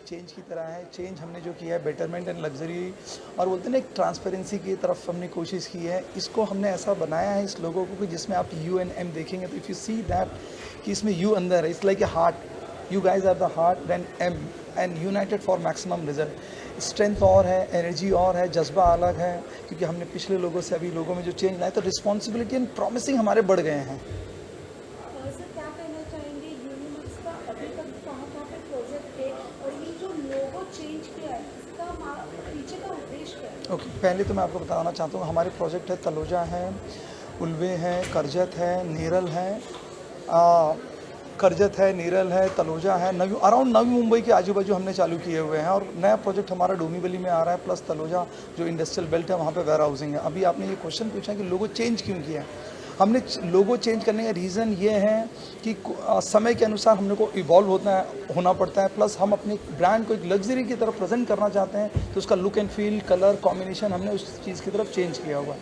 एक चेंज की तरह है। चेंज हमने जो किया है बेटरमेंट एंड लग्जरी और बोलते हैं ना एक ट्रांसपेरेंसी की तरफ हमने कोशिश की है। इसको हमने ऐसा बनाया है इस लोगों को कि जिसमें आप यू एंड एम देखेंगे तो इफ़ यू सी दैट कि इसमें यू अंदर है, it's like a heart, you guys are the heart then M and united for maximum result. Strength और है, एनर्जी और है, जज्बा अलग है, क्योंकि हमने पिछले लोगों से अभी लोगों में जो चेंज लाए तो रिस्पॉन्सिबिलिटी एंड प्रॉमिसिंग हमारे बढ़ गए हैं। सर क्या कहना चाहेंगे यूनिमक्स का अभी तक कहाँ पे प्रोजेक्ट है और ये जो लोगो चेंज किया है इसका पीछे का उद्देश्य क्या है? ओके, पहले तो मैं आपको बताना चाहता हूँ हमारे प्रोजेक्ट है तलोजा है, उल्वे है, करजत है, नेरल है, करजत है, नेरल है, तलोजा है, नवी अराउंड नवी मुंबई के आजू बाजू हमने चालू किए हुए हैं। और नया प्रोजेक्ट हमारा डोंबिवली में आ रहा है, प्लस तलोजा जो इंडस्ट्रियल बेल्ट है वहाँ पे वेयर हाउसिंग है। अभी आपने ये क्वेश्चन पूछा कि लोगो चेंज क्यों किया है। हमने लोगो चेंज करने का रीज़न ये है कि समय के अनुसार हमने को इवॉल्व होना पड़ता है, प्लस हम अपने ब्रांड को एक लग्जरी की तरफ प्रेजेंट करना चाहते हैं तो उसका look and feel, colour combination हमने उस चीज़ की तरफ चेंज किया हुआ है।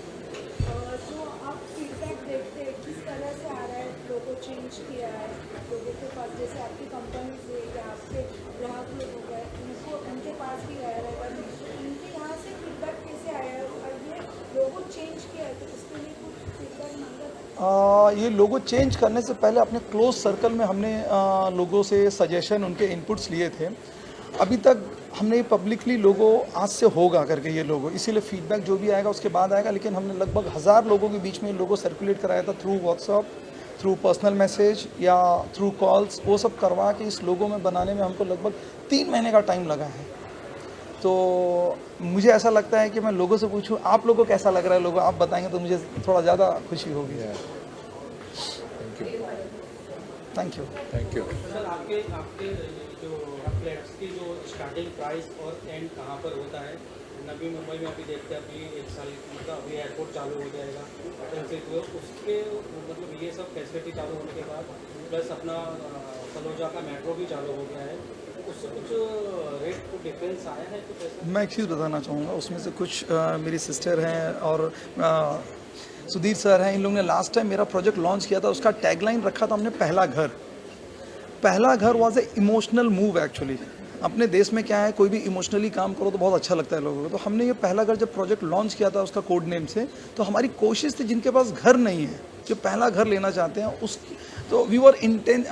जो आप फीडबैक देखते हैं किस तरह से आ रहा है, लोगो चेंज किया है लोगों के पास, जैसे आपकी कंपनी से या आपके ग्राहक लोग हो गए उनको उनके पास भी आया रहेगा, उनके यहाँ से फीडबैक कैसे आया है और ये लोगो चेंज किया है तो उसके लिए कुछ फीडबैक मांगा था? ये लोगो चेंज करने से पहले अपने क्लोज सर्कल में हमने लोगों से सजेशन, उनके इनपुट्स लिए थे। अभी तक हमने पब्लिकली लोगो आज से होगा करके ये लोगो, इसीलिए फीडबैक जो भी आएगा उसके बाद आएगा, लेकिन हमने लगभग 1000 लोगों के बीच में लोगो सर्कुलेट कराया था through WhatsApp, through personal message या थ्रू कॉल्स। वो सब करवा के इस लोगो में बनाने में हमको लगभग 3 महीने का टाइम लगा है। तो मुझे ऐसा लगता है कि मैं लोगों से पूछूं आप लोगों को कैसा लग रहा है, लोगो आप बताएंगे तो मुझे थोड़ा ज़्यादा खुशी होगी। Thank you. Thank you. Sir आपके आपके जो फ्लैट्स की जो स्टार्टिंग प्राइस और एंड कहाँ पर होता है? नवी मुंबई में अभी देखते हैं, अभी 1 साल मतलब अभी एयरपोर्ट चालू हो जाएगा तो उसके मतलब ये सब फैसिलिटी चालू होने के बाद प्लस अपना तलोजा का मेट्रो भी चालू हो गया है, उससे कुछ रेट को डिफरेंस आया है कुछ ऐसा? मैं एक चीज़ बताना चाहूँगा, उसमें से कुछ मेरी सिस्टर हैं और सुधीर सर हैं, इन लोगों ने लास्ट टाइम मेरा प्रोजेक्ट लॉन्च किया था, उसका टैगलाइन रखा था हमने पहला घर। पहला घर was a emotional move actually. अपने देश में क्या है, कोई भी इमोशनली काम करो तो बहुत अच्छा लगता है लोगों को। तो हमने ये पहला घर जब प्रोजेक्ट लॉन्च किया था उसका कोड नेम से, तो हमारी कोशिश थी जिनके पास घर नहीं है, जो पहला घर लेना चाहते हैं उस, तो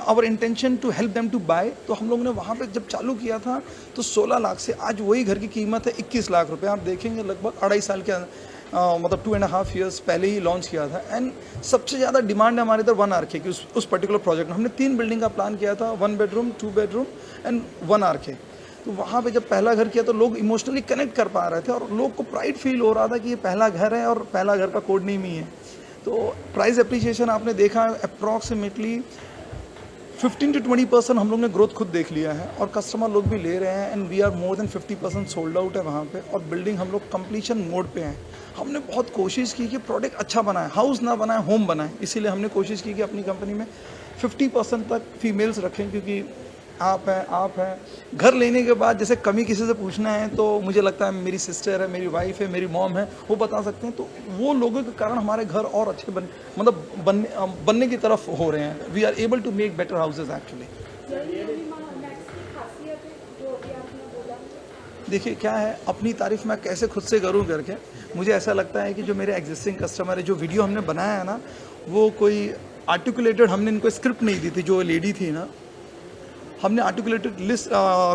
our intention to help them to buy. तो हम लोगों ने वहाँ पे जब चालू किया था तो 16 लाख से आज वही घर की कीमत है 21 लाख रुपए। आप देखेंगे लगभग 2.5 साल के मतलब 2.5 ईयर्स पहले ही लॉन्च किया था। एंड सबसे ज़्यादा डिमांड है हमारे इधर 1 RK की। उस पर्टिकुलर प्रोजेक्ट में हमने 3 बिल्डिंग का प्लान किया था, 1 बेडरूम, 2 बेडरूम एंड 1 RK। तो वहाँ पे जब पहला घर किया तो लोग इमोशनली कनेक्ट कर पा रहे थे और लोग को प्राइड फील हो रहा था कि ये पहला घर है और पहला घर का कोड नेम ही है। तो प्राइस एप्रिसिएशन आपने देखा अप्रॉक्सीमेटली 15 to 20% हम लोग ने ग्रोथ खुद देख लिया है और कस्टमर लोग भी ले रहे हैं। And we are more than 50% sold out है वहाँ पे और बिल्डिंग हम लोग कंप्लीशन मोड पे हैं। हमने बहुत कोशिश की कि प्रोडक्ट अच्छा बनाए, हाउस ना बनाए, होम बनाए। इसीलिए हमने कोशिश की कि अपनी कंपनी में 50% तक फीमेल्स रखें, क्योंकि आप हैं घर लेने के बाद जैसे कमी किसी से पूछना है तो मुझे लगता है मेरी सिस्टर है, मेरी वाइफ है, मेरी मॉम है, वो बता सकते हैं। तो वो लोगों के कारण हमारे घर और अच्छे बनने की तरफ हो रहे हैं। We are able to make better houses actually. देखिए क्या है, अपनी तारीफ मैं कैसे खुद से करूं करके, मुझे ऐसा लगता है कि जो मेरे एग्जिस्टिंग कस्टमर है, जो वीडियो हमने बनाया है ना, वो कोई आर्टिकुलेटेड हमने इनको स्क्रिप्ट नहीं दी थी। जो लेडी थी ना, हमने आर्टिकुलेटेड लिस्ट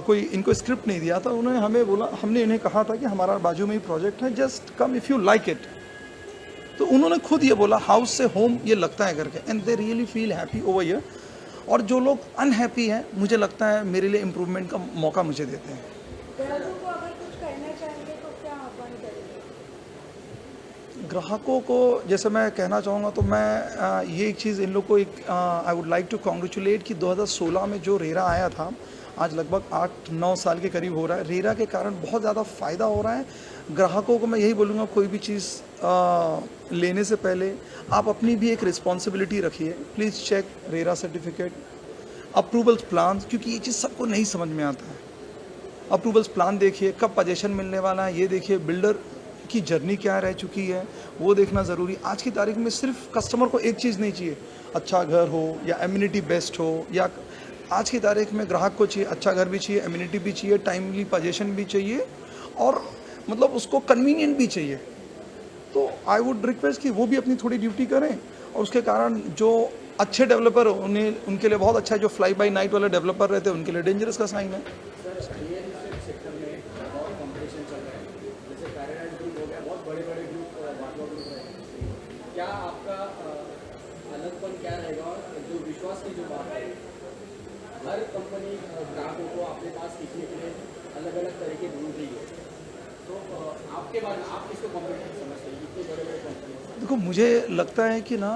कोई इनको स्क्रिप्ट नहीं दिया था। उन्होंने हमें बोला, हमने इन्हें कहा था कि हमारा बाजू में ही प्रोजेक्ट है, just come if you like it. तो उन्होंने खुद ये बोला हाउस से होम ये लगता है करके, and they really feel happy over here. और जो लोग अनहैप्पी हैं, मुझे लगता है मेरे लिए इम्प्रूवमेंट का मौका मुझे देते हैं। ग्राहकों को अगर कुछ कहना चाहेंगे तो क्या आह्वान करेंगे? ग्राहकों को जैसे मैं कहना चाहूँगा तो मैं ये एक चीज़ इन लोग को एक I would like to congratulate कि 2016 में जो रेरा आया था, आज लगभग 8-9 साल के करीब हो रहा है। रेरा के कारण बहुत ज़्यादा फ़ायदा हो रहा है। ग्राहकों को मैं यही बोलूँगा, कोई भी चीज़ लेने से पहले आप अपनी भी एक रिस्पॉन्सिबिलिटी रखिए। Please check RERA certificate, approvals plan, क्योंकि ये चीज़ सबको नहीं समझ में आता है। अप्रूवल्स प्लान देखिए, कब पोजीशन मिलने वाला है ये देखिए, बिल्डर की जर्नी क्या रह चुकी है वो देखना ज़रूरी। आज की तारीख में सिर्फ कस्टमर को एक चीज़ नहीं चाहिए, अच्छा घर हो या एम्यूनिटी बेस्ट हो या आज की तारीख में ग्राहक को चाहिए अच्छा घर भी चाहिए, एम्यूनिटी भी चाहिए, टाइमली पोजीशन भी चाहिए और मतलब उसको कन्वीनियंट भी चाहिए। तो आई वुड रिक्वेस्ट कि वो भी अपनी थोड़ी ड्यूटी करें और उसके कारण जो अच्छे डेवलपर उन्हें उनके लिए बहुत अच्छा है, जो फ्लाई बाय नाइट वाले डेवलपर रहते हैं उनके लिए डेंजरस का साइन है। सर रियल एस्टेट सेक्टर में बहुत कंपटीशन चल रहा है, जैसे पैराडाइज ग्रुप हो गया, बहुत बड़े बड़े ग्रुप बाटवा ग्रुप है, क्या आपका अलगपन क्या रहेगा? और जो विश्वास की जो बात है, हर कंपनी ग्राहकों को अपने पास सीखने के लिए अलग अलग तरीके ढूंढ रही है, तो आपके बारे में आप किसको कॉम्पिटिशन समझते हैं इतने बड़े बड़े कंपनी? देखो मुझे लगता है कि ना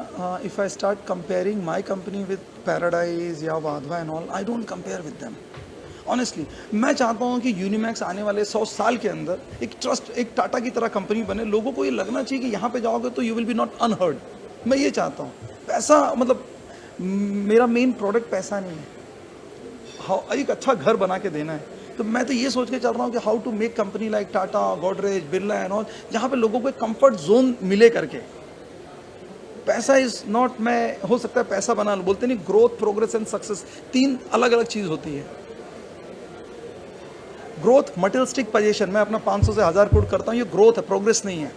if I start comparing my company with Paradise या Wadhwa and all, I don't compare with them honestly. मैं चाहता हूँ कि यूनिमैक्स आने वाले 100 साल के अंदर एक ट्रस्ट, एक टाटा की तरह कंपनी बने। लोगों को ये लगना चाहिए कि यहाँ पे जाओगे तो you will be not unheard. मैं ये चाहता हूँ। पैसा मतलब मेरा मेन प्रोडक्ट पैसा नहीं है, एक अच्छा घर बना के देना है। तो मैं तो ये सोच के चल रहा हूँ कि how to make company like Tata, Godrej, Birla and all, जहाँ पे लोगों को एक कंफर्ट जोन मिले करके। पैसा इज नॉट, मैं हो सकता है पैसा बना लूं, बोलते नहीं ग्रोथ, प्रोग्रेस एंड सक्सेस 3 अलग अलग चीज होती है। ग्रोथ मटेरियलिस्टिक पोजीशन, मैं अपना 500 से 1000 करोड़ करता हूँ, ये ग्रोथ है, प्रोग्रेस नहीं है।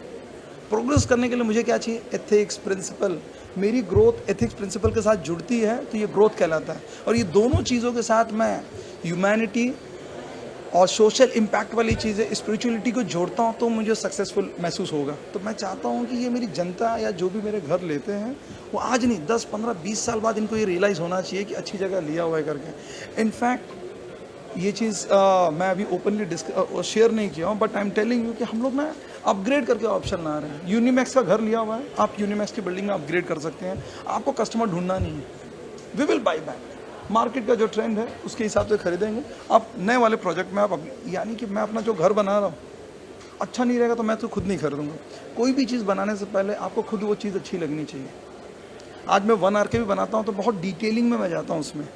प्रोग्रेस करने के लिए मुझे क्या चाहिए? Ethics, principle. मेरी ग्रोथ एथिक्स प्रिंसिपल के साथ जुड़ती है तो ये ग्रोथ कहलाता है। और ये दोनों चीज़ों के साथ मैं ह्यूमैनिटी और सोशल इम्पैक्ट वाली चीज़ें, स्पिरिचुअलिटी को जोड़ता हूँ तो मुझे सक्सेसफुल महसूस होगा। तो मैं चाहता हूँ कि ये मेरी जनता या जो भी मेरे घर लेते हैं वो आज नहीं 10, 15, 20 साल बाद इनको ये रियलाइज़ होना चाहिए कि अच्छी जगह लिया हुआ है करके। इनफैक्ट ये चीज़ मैं अभी ओपनली शेयर नहीं किया हूँ, but I am telling you कि हम लोग ना अपग्रेड करके ऑप्शन ला रहे हैं। यूनिमैक्स का घर लिया हुआ है, आप यूनिमैक्स की बिल्डिंग में अपग्रेड कर सकते हैं। आपको कस्टमर ढूंढना नहीं है, we will buy back. Market का जो ट्रेंड है उसके हिसाब से खरीदेंगे। आप नए वाले प्रोजेक्ट में आप यानी कि मैं अपना जो घर बना रहा हूँ अच्छा नहीं रहेगा तो मैं तो खुद नहीं खरीदूंगा। कोई भी चीज़ बनाने से पहले आपको खुद वो चीज़ अच्छी लगनी चाहिए। आज मैं 1 आर के भी बनाता हूँ तो बहुत डिटेलिंग में मैं जाता हूँ उसमें।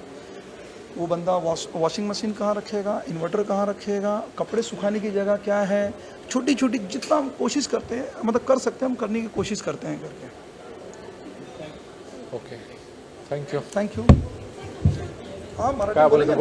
वो बंदा वॉशिंग मशीन कहाँ रखेगा, इन्वर्टर कहाँ रखेगा, कपड़े सुखाने की जगह क्या है, छोटी छोटी जितना हम कोशिश करते हैं, मतलब कर सकते हैं हम करने की कोशिश करते हैं करके। Okay, thank you. Thank you. हाँ, क्या बोलेंगे?